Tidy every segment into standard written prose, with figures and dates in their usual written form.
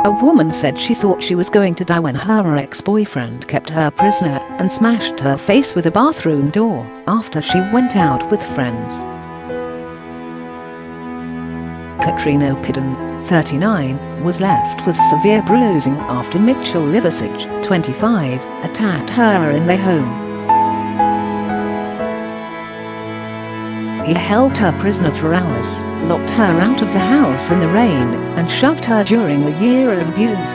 A woman said she thought she was going to die when her ex-boyfriend kept her prisoner and smashed her face with a bathroom door after she went out with friends. Katrina Pidden, 39, was left with severe bruising after Mitchell Liversedge, 25, attacked her in their home. He held her prisoner for hours, locked her out of the house in the rain, and shoved her during a year of abuse.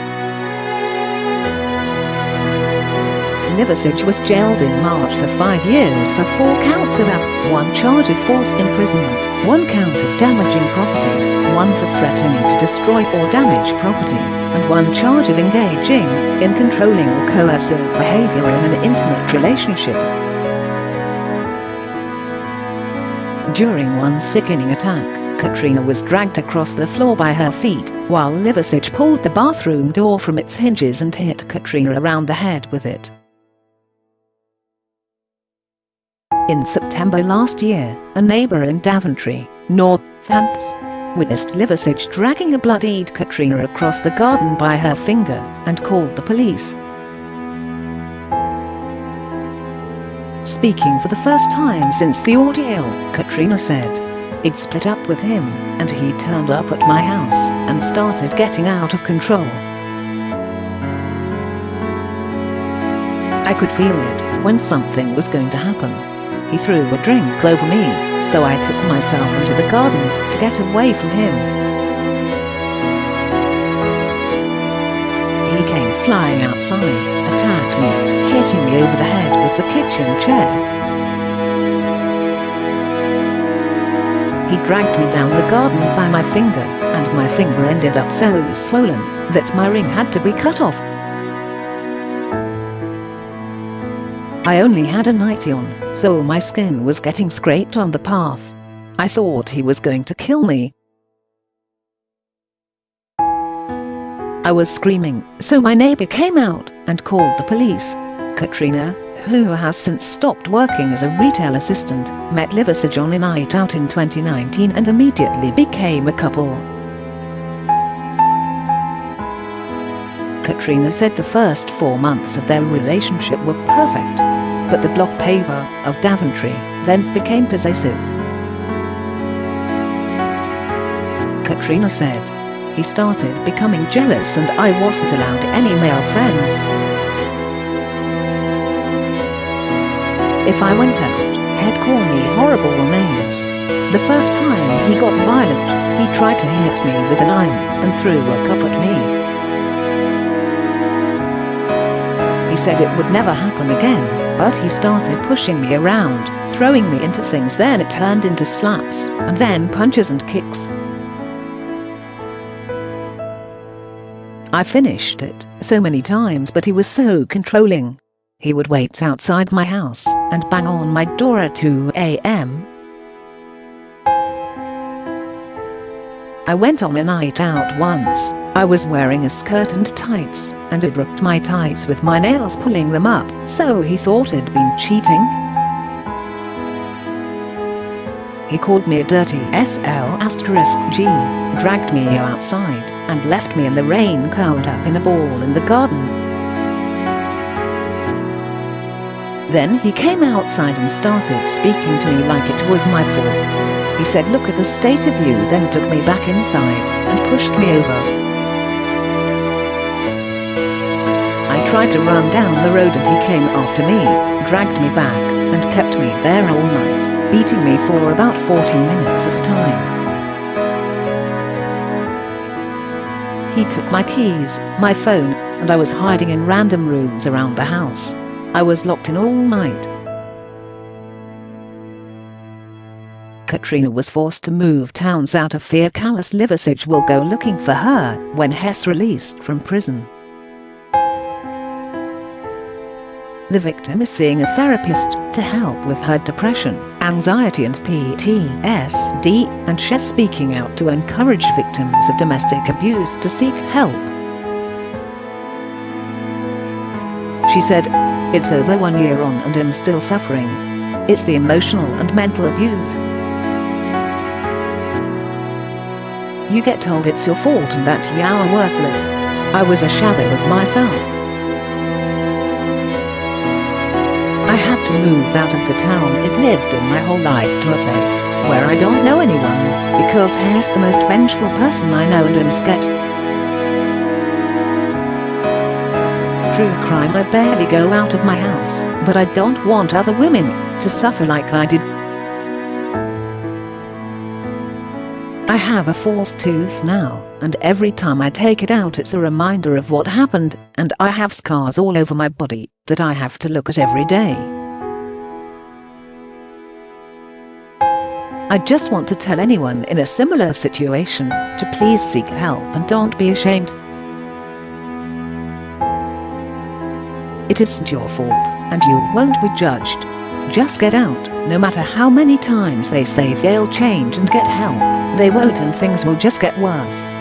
Liversedge was jailed in March for 5 years for 4 counts of 1 charge of false imprisonment, 1 count of damaging property, 1 for threatening to destroy or damage property, and 1 charge of engaging in controlling or coercive behaviour in an intimate relationship. During one sickening attack, Katrina was dragged across the floor by her feet, while Liversedge pulled the bathroom door from its hinges and hit Katrina around the head with it. In September last year, a neighbour in Daventry, Northants, witnessed Liversedge dragging a bloodied Katrina across the garden by her finger and called the police. Speaking for the first time since the ordeal, Katrina said, "It split up with him, and he turned up at my house and started getting out of control. I could feel it when something was going to happen. He threw a drink over me, so I took myself into the garden to get away from him. He came flying outside, attacked me, hitting me over the head with the kitchen chair. He dragged me down the garden by my finger, and my finger ended up so swollen that my ring had to be cut off. I only had a nightie on, so my skin was getting scraped on the path. I thought he was going to kill me. I was screaming, so my neighbour came out and called the police." Katrina, who has since stopped working as a retail assistant, met Liversedge on a night out in 2019 and immediately became a couple. Katrina said the first 4 months of their relationship were perfect, but the block paver of Daventry then became possessive. Katrina said, "He started becoming jealous and I wasn't allowed any male friends. If I went out, he'd call me horrible names. The first time he got violent, he tried to hit me with an iron and threw a cup at me. He said it would never happen again, but he started pushing me around, throwing me into things, then it turned into slaps, and then punches and kicks. I finished it so many times, but he was so controlling. He would wait outside my house and bang on my door at 2 a.m. I went on a night out once. I was wearing a skirt and tights, and it ripped my tights with my nails pulling them up, so he thought I'd been cheating. He called me a dirty SL*G, dragged me outside, and left me in the rain curled up in a ball in the garden. Then he came outside and started speaking to me like it was my fault. He said, "Look at the state of you," then took me back inside and pushed me over. I tried to run down the road and he came after me, dragged me back, and kept me there all night, beating me for about 40 minutes at a time. He took my keys, my phone, and I was hiding in random rooms around the house. I was locked in all night. Katrina was forced to move towns out of fear callous Liversedge will go looking for her when he's released from prison. The victim is seeing a therapist to help with her depression, anxiety and PTSD, and she's speaking out to encourage victims of domestic abuse to seek help. She said, "It's over 1 year on and I'm still suffering. It's the emotional and mental abuse. You get told it's your fault and that you're worthless. I was a shadow of myself. I had to move out of the town I'd lived in my whole life to a place where I don't know anyone, because here's the most vengeful person I know and am scared. True crime, I barely go out of my house, but I don't want other women to suffer like I did. I have a false tooth now, and every time I take it out it's a reminder of what happened, and I have scars all over my body that I have to look at every day. I just want to tell anyone in a similar situation to please seek help and don't be ashamed. It isn't your fault, and you won't be judged. Just get out. No matter how many times they say they'll change and get help, they won't, and things will just get worse.